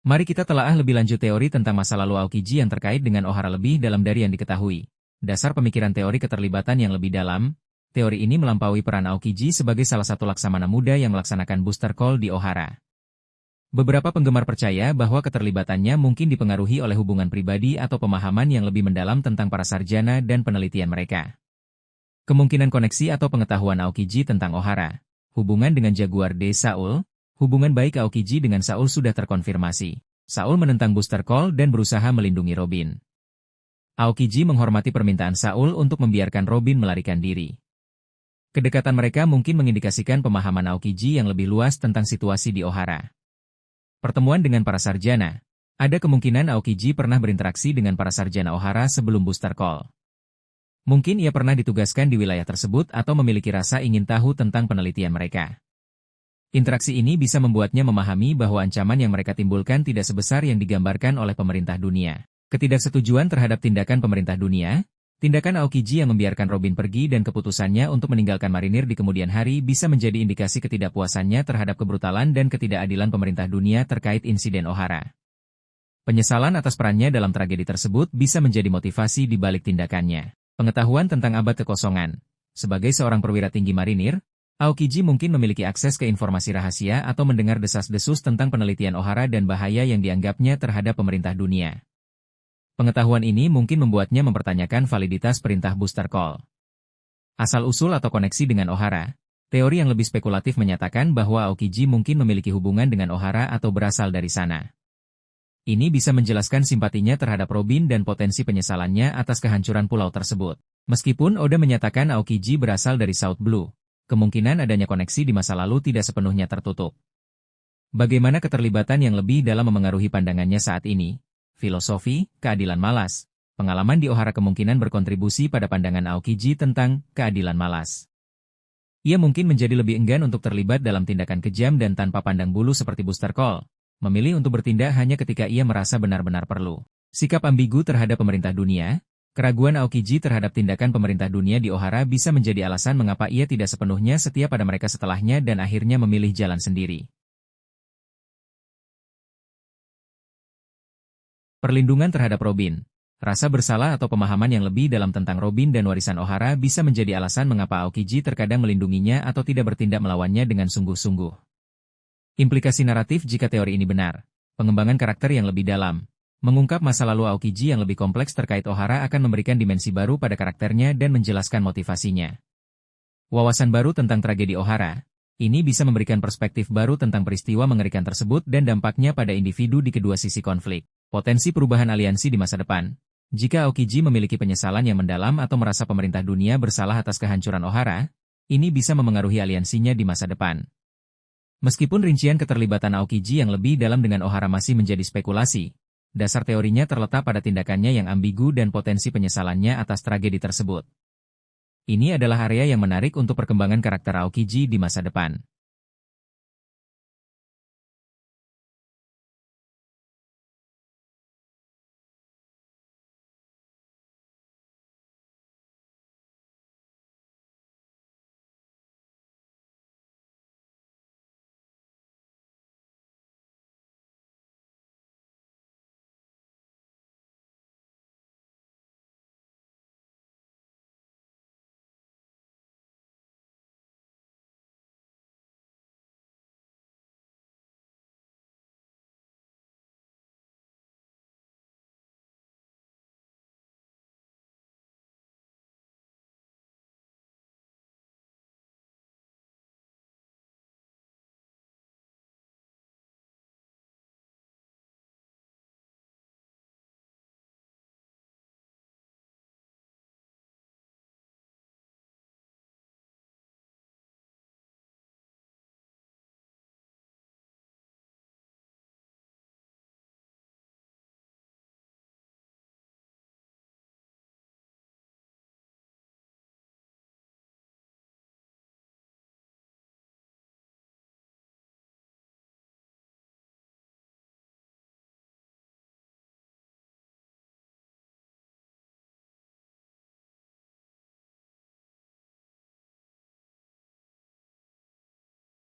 Mari kita telaah lebih lanjut teori tentang masa lalu Aokiji yang terkait dengan Ohara lebih dalam dari yang diketahui. Dasar pemikiran teori keterlibatan yang lebih dalam, teori ini melampaui peran Aokiji sebagai salah satu laksamana muda yang melaksanakan booster call di Ohara. Beberapa penggemar percaya bahwa keterlibatannya mungkin dipengaruhi oleh hubungan pribadi atau pemahaman yang lebih mendalam tentang para sarjana dan penelitian mereka. Kemungkinan koneksi atau pengetahuan Aokiji tentang Ohara, hubungan dengan Jaguar de Saul, hubungan baik Aokiji dengan Saul sudah terkonfirmasi. Saul menentang booster call dan berusaha melindungi Robin. Aokiji menghormati permintaan Saul untuk membiarkan Robin melarikan diri. Kedekatan mereka mungkin mengindikasikan pemahaman Aokiji yang lebih luas tentang situasi di Ohara. Pertemuan dengan para sarjana. Ada kemungkinan Aokiji pernah berinteraksi dengan para sarjana Ohara sebelum booster call. Mungkin ia pernah ditugaskan di wilayah tersebut atau memiliki rasa ingin tahu tentang penelitian mereka. Interaksi ini bisa membuatnya memahami bahwa ancaman yang mereka timbulkan tidak sebesar yang digambarkan oleh pemerintah dunia. Ketidaksetujuan terhadap tindakan pemerintah dunia, tindakan Aokiji yang membiarkan Robin pergi dan keputusannya untuk meninggalkan marinir di kemudian hari bisa menjadi indikasi ketidakpuasannya terhadap kebrutalan dan ketidakadilan pemerintah dunia terkait insiden Ohara. Penyesalan atas perannya dalam tragedi tersebut bisa menjadi motivasi di balik tindakannya. Pengetahuan tentang abad kekosongan. Sebagai seorang perwira tinggi marinir, Aokiji mungkin memiliki akses ke informasi rahasia atau mendengar desas-desus tentang penelitian Ohara dan bahaya yang dianggapnya terhadap pemerintah dunia. Pengetahuan ini mungkin membuatnya mempertanyakan validitas perintah booster call. Asal-usul atau koneksi dengan Ohara. Teori yang lebih spekulatif menyatakan bahwa Aokiji mungkin memiliki hubungan dengan Ohara atau berasal dari sana. Ini bisa menjelaskan simpatinya terhadap Robin dan potensi penyesalannya atas kehancuran pulau tersebut. Meskipun Oda menyatakan Aokiji berasal dari South Blue, kemungkinan adanya koneksi di masa lalu tidak sepenuhnya tertutup. Bagaimana keterlibatan yang lebih dalam memengaruhi pandangannya saat ini? Filosofi, keadilan malas. Pengalaman di Ohara kemungkinan berkontribusi pada pandangan Aokiji tentang keadilan malas. Ia mungkin menjadi lebih enggan untuk terlibat dalam tindakan kejam dan tanpa pandang bulu seperti booster call, memilih untuk bertindak hanya ketika ia merasa benar-benar perlu. Sikap ambigu terhadap pemerintah dunia. Keraguan Aokiji terhadap tindakan pemerintah dunia di Ohara bisa menjadi alasan mengapa ia tidak sepenuhnya setia pada mereka setelahnya dan akhirnya memilih jalan sendiri. Perlindungan terhadap Robin. Rasa bersalah atau pemahaman yang lebih dalam tentang Robin dan warisan Ohara bisa menjadi alasan mengapa Aokiji terkadang melindunginya atau tidak bertindak melawannya dengan sungguh-sungguh. Implikasi naratif jika teori ini benar. Pengembangan karakter yang lebih dalam. Mengungkap masa lalu Aokiji yang lebih kompleks terkait Ohara akan memberikan dimensi baru pada karakternya dan menjelaskan motivasinya. Wawasan baru tentang tragedi Ohara. Ini bisa memberikan perspektif baru tentang peristiwa mengerikan tersebut dan dampaknya pada individu di kedua sisi konflik. Potensi perubahan aliansi di masa depan. Jika Aokiji memiliki penyesalan yang mendalam atau merasa pemerintah dunia bersalah atas kehancuran Ohara, ini bisa memengaruhi aliansinya di masa depan. Meskipun rincian keterlibatan Aokiji yang lebih dalam dengan Ohara masih menjadi spekulasi, dasar teorinya terletak pada tindakannya yang ambigu dan potensi penyesalannya atas tragedi tersebut. Ini adalah area yang menarik untuk perkembangan karakter Aokiji di masa depan.